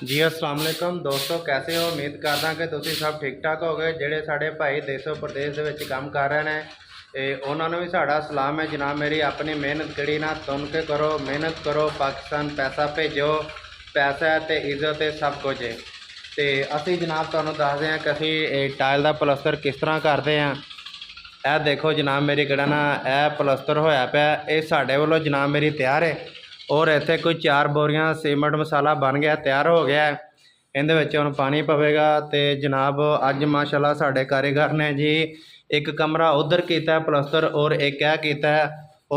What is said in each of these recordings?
जी अस्सलाम वालेकुम दोस्तों, कैसे हो? उम्मीद करदा कि तुसीं सब ठीक ठाक हो गए। ਜਿਹੜੇ ਸਾਡੇ ਭਾਈ ਦੇਸ਼ੋ ਪ੍ਰਦੇਸ਼ ਦੇ ਵਿੱਚ ਕੰਮ ਕਰ ਰਹੇ ਨੇ ਉਹਨਾਂ ਨੂੰ ਵੀ ਸਾਡਾ ਸਲਾਮ ਹੈ ਜਨਾਬ। ਮੇਰੀ ਆਪਣੀ ਮਿਹਨਤ ਕਿਹੜੀ ਨਾ ਤੁਨ ਕੇ ਕਰੋ, ਮਿਹਨਤ ਕਰੋ, ਪਾਕਿਸਤਾਨ ਪੈਸਾ ਭੇਜੋ, ਪੈਸਾ ਤੇ ਇੱਜ਼ਤ ਤੇ ਸਭ ਕੁਝ ਹੈ। ਤੇ ਅਸੀਂ ਜਨਾਬ ਤੁਹਾਨੂੰ ਦੱਸਦੇ ਹਾਂ ਕਿ ਅਸੀਂ ਟਾਇਲ ਦਾ ਪਲਸਤਰ ਕਿਸ ਤਰ੍ਹਾਂ ਕਰਦੇ ਹਾਂ। ਇਹ ਦੇਖੋ ਜਨਾਬ, ਮੇਰੀ ਕਿਹੜਾ ਨਾ ਇਹ ਪਲਸਤਰ ਹੋਇਆ ਪਿਆ, ਇਹ ਸਾਡੇ ਵੱਲੋਂ ਜਨਾਬ ਮੇਰੀ ਤਿਆਰ ਹੈ। और इत्थे कोई 4 बोरियां सीमेंट मसाला बन गया, तैयार हो गया है। इहदे विच हुण पानी पवेगा। तो जनाब अज माशाल्लाह साडे कारीगर ने जी एक कमरा उधर किया पलस्तर और एक यह किया है।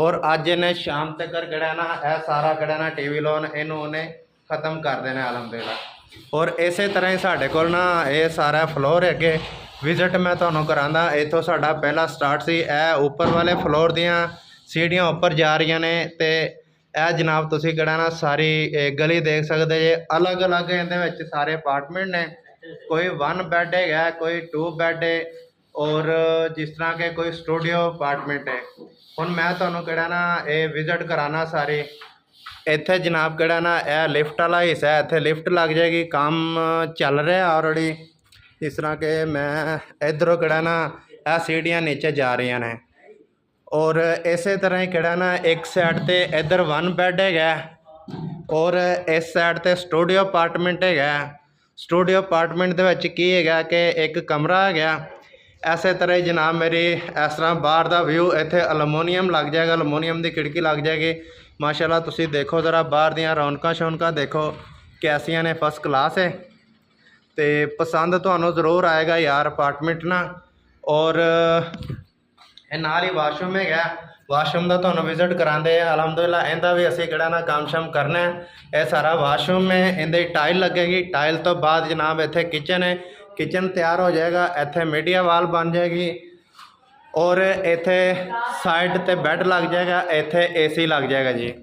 और अज इन्हें शाम तक किहड़ा ना यह सारा किहड़ा ना टीवी लोन इनू उन्हें ख़त्म कर देना अलहमदुलिल्लाह। और इस तरह ही साडे कोल ना ये सारा फ्लोर अगे विजिट मैं तुहानूं करांदा। इत्थों साडा पहला स्टार्ट सी। यह उपर वाले फ्लोर दियां सीढ़ियां उपर जा रही ने। तो यह जनाब तुसीं किहड़ा ना सारी गली देख सकते जे, अलग अलग इहदे विच सारे अपार्टमेंट ने। कोई 1 बैड है, कोई 2 बैड है और जिस तरह के कोई स्टूडियो अपार्टमेंट है। हुण मैं तुहानूं किहड़ा ना ये विजिट कराना सारी। इत्थे जनाब किहड़ा ना यह लिफ्ट वाला हिस्सा है, इत्थे लिफ्ट लग जाएगी, काम चल रहा ऑलरेडी। इस तरह के मैं इधरों किहड़ा ना यह सीढ़ियाँ नीचे जा रही ने। और इस तरह ही किहड़ा ना एक साइड ते इधर 1 बैड है और इस साइड ते स्टूडियो अपार्टमेंट है। स्टूडियो अपार्टमेंट दे विच की है कि एक कमरा है। इस तरह जनाब मेरी इस तरह बाहर का व्यू, इत्थे अलमोनीयम लग जाएगा, अलमोनीयम की खिड़की लग जाएगी। माशाल्लाह तुसीं देखो ज़रा बाहर दियां रौनकां शौनकां देखो कैसियां ने, फस्ट क्लास है। तो पसंद तुहानूं ज़रूर आएगा यार अपार्टमेंट ना। और नाल ही वाशरूम है, वाशरूम का तुहानूं विजिट करांदे अलहमदुलिल्लाह। इहदा भी असीं किहड़ा ना काम शाम करना है। यह सारा वाशरूम है, इहदे टाइल लगेगी। टाइल तो बाद जनाब इत्थे किचन है, किचन तैयार हो जाएगा। इत्थे मीडिया वाल बन जाएगी और इत्थे साइड ते बैड लग जाएगा, इत्थे AC लग जाएगा जी।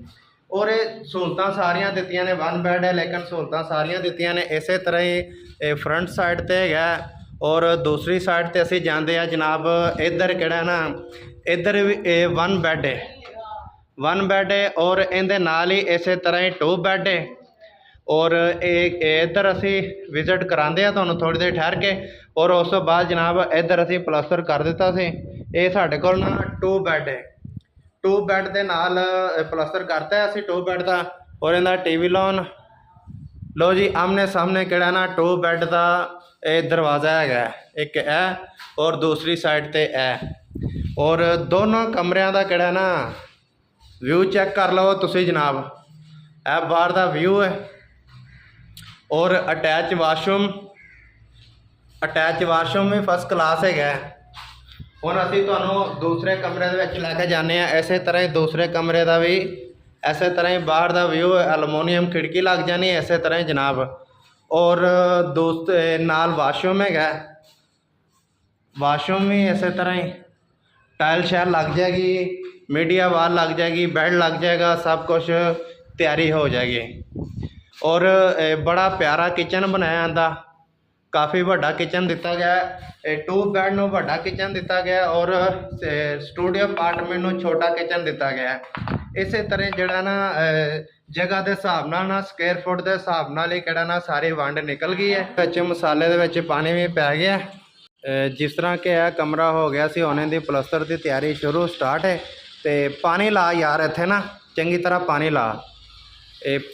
और ये सहूलतां सारियां दित्तियां ने। 1 बैड है लेकिन सहूलतां सारियां दित्तियां ने। इस तरह ही फ्रंट साइड ते है और दूसरी साइड ते असीं जांदे आ जनाब। इधर किहड़ा ना इधर भी 1 बैड है, 1 बैड है और इहदे नाल ही इस तरह ही 2 बैड है। और इधर असीं विजिट करांदे आ तुहानूं थोड़ी देर ठहर के। और उस तो बाद जनाब इधर असीं प्लस्तर कर दिता सी। ये साडे कोल ना 2 बैड है, 2 बैड दे नाल प्लस्तर करता है असीं 2 बैड का। और इहदा TV लॉन लो जी आमने सामने किहड़ा ना 2 बैड का दरवाज़ा है, एक है और दूसरी साइड ते है। और दोनों कमरियां का किहड़ा ना व्यू चेक कर लो तुसीं जनाब। यह बाहर का व्यू है और अटैच वाशरूम भी फस्ट क्लास है। हुण असीं तुहानूं दूसरे कमरे दे विच लैके जाने आ। इस तरह ही दूसरे कमरे का भी इस तरह ही बाहर का व्यू है, अलमोनीयम खिड़की लग जानी है इस तरह ही जनाब। और दोस्त नाल वाशरूम है, वाशरूम भी इस तरह ही टाइल शैल लग जाएगी, मीडिया वाल लग जाएगी, बेड लग जाएगा, सब कुछ तैयारी हो जाएगी। और बड़ा प्यारा किचन बनाया आंदा, काफ़ी बड़ा किचन दिता गया है। 2 बैड नूं बड़ा किचन दिता गया और स्टूडियो अपार्टमेंट नूं छोटा किचन दिता गया है। इस तरह जिहड़ा ना जगह के हिसाब नाल ना स्क्वेयर फुट के हिसाब नाल ही किहड़ा ना सारी वंड निकल गई है। विच मसाले दे विच पानी भी पै गया। जिस तरह के यह कमरा हो गया सी होने दी प्लस्तर की तैयारी शुरू स्टार्ट है। तो पानी ला यार इत्थे ना चंगी तरह पानी ला।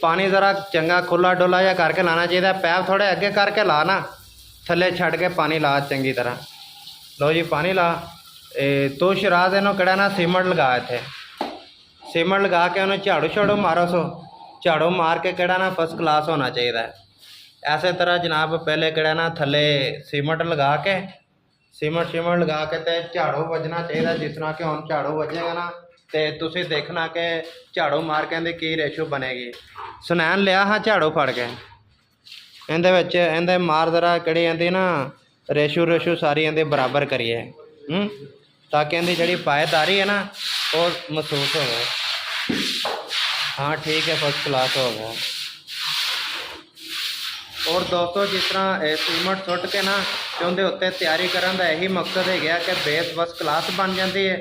पानी ज़रा चंगा खुला डुला या करके लाना चाहिए। पैप थोड़े अगे करके ला ना, थले छड़ के पानी ला चंगी तरह। लो जी पानी ला। तो शराज इन्हों किहड़ा ना सीमेंट लगा, इत्थे सीमेंट लगा के उन्हें झाड़ू झाड़ू मारो। सो झाड़ू मार के किहड़ा ना फस्ट क्लास होना चाहिए। इस तरह जनाब पहले किहड़ा ना थले सीमेंट लगा के सीमेंट लगा के ते झाड़ू वजना चाहिए। जिस तरह के हुण झाड़ू वजेगा ना तो तुसीं देखना कि झाड़ू मार के इहदी की रेशो बनेगी। सुनैन लिया हाँ झाड़ू फड़ के इहदे विच इहदे मार जरा किहड़ी इहदी ना रेशो सारी इहदी बराबर करिए ताकि इहदी जिहड़ी पाएदारी है ना वो महसूस हो गए। हाँ ठीक है, फस्ट क्लास हो गया। और दोस्तों जिस तरह सीमेंट सुट के ना उनके उत्ते तैयारी करने का यही मकसद है गया कि बेस फस्ट क्लास बन जाती है।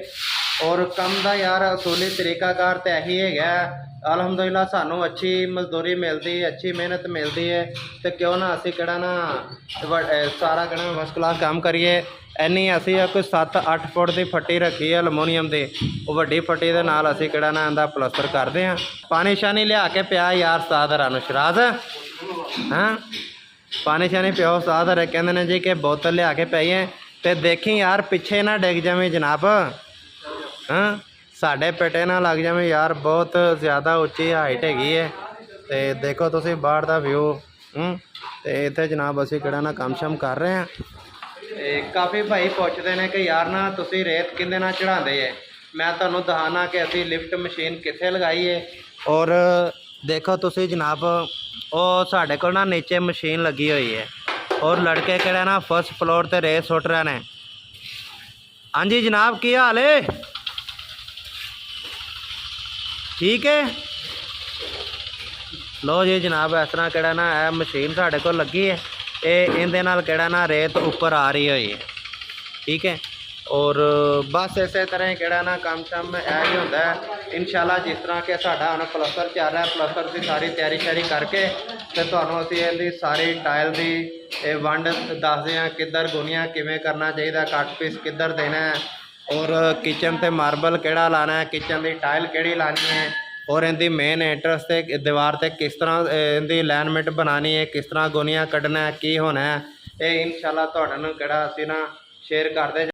और कम का यार असूली तरीकाकार तो यही है। अलहमदुलिल्लाह सानू अच्छी मजदूरी मिलती है, अच्छी मेहनत मिलती है, तो क्यों ना असी किहड़ा ना सारा कहना फस्ट क्लास काम करिए। इन्नी असी कोई 7-8 फुट की फट्टी रखी है अलमोनीयम की, वो वड्डी फट्टी दे नाल असी किहड़ा ना इहदा पलस्तर करते हैं। पानी शानी लिया के पिया यार उस्ताद हरां नूं शराज, हाँ पानी शानी पियो उस्ताद हरे कहंदे ने जी कि बोतल लिया के पिए, तो देखी यार पिछे ना डिग जावे जनाब, हाँ साढ़े पेटे ना लग जाए यार, बहुत ज़्यादा उच्ची हाइट हैगी है। तो देखो तुसी बाहर का व्यू, तो इतने जनाब असी किहड़ा ना काम शम कर रहे हैं। काफ़ी भाई पूछते हैं कि यार ना तुसी रेत किंदे नाल चढ़ाते है। मैं तुहानूं दहाना कि असी लिफ्ट मशीन कित्थे लगाई है। और देखो तुसी जनाब वो साढ़े कोल ना नीचे मशीन लगी हुई है, और लड़के किहड़ा ना फर्स्ट फ्लोर ते रेत सुट रहे हैं। हाँ जी जनाब की हाल है, ठीक है। लो जी जनाब इस तरह किहड़ा ना यह मशीन साढ़े को लगी है, ये इहदे नाल किहड़ा ना रेत उपर आ रही हुई है, ठीक है। और बस इस तरह किहड़ा ना काम शम यही होंदा है। इंशाल्लाह जिस तरह के साडा हुण पलस्तर चल रहा है, पलस्तर की सारी तैयारी शैयारी करके तो तुहानूं असीं इहदी सारी टाइल की वंड दसदे हां, किधर गुनिया किवें करना चाहिए, कट पीस किधर देना है, और किचन ते मार्बल किहड़ा लाना है, किचन की टाइल किहड़ी लानी है, और इनकी मेन एंट्रेंस ते दीवार ते किस तरह इनकी लाइनमेंट बनानी है, किस तरह गुनिया कढ़ना है, की होना है, ये इंशाल्लाह तुहाडे नाल किहड़ा असीं ना शेयर करदे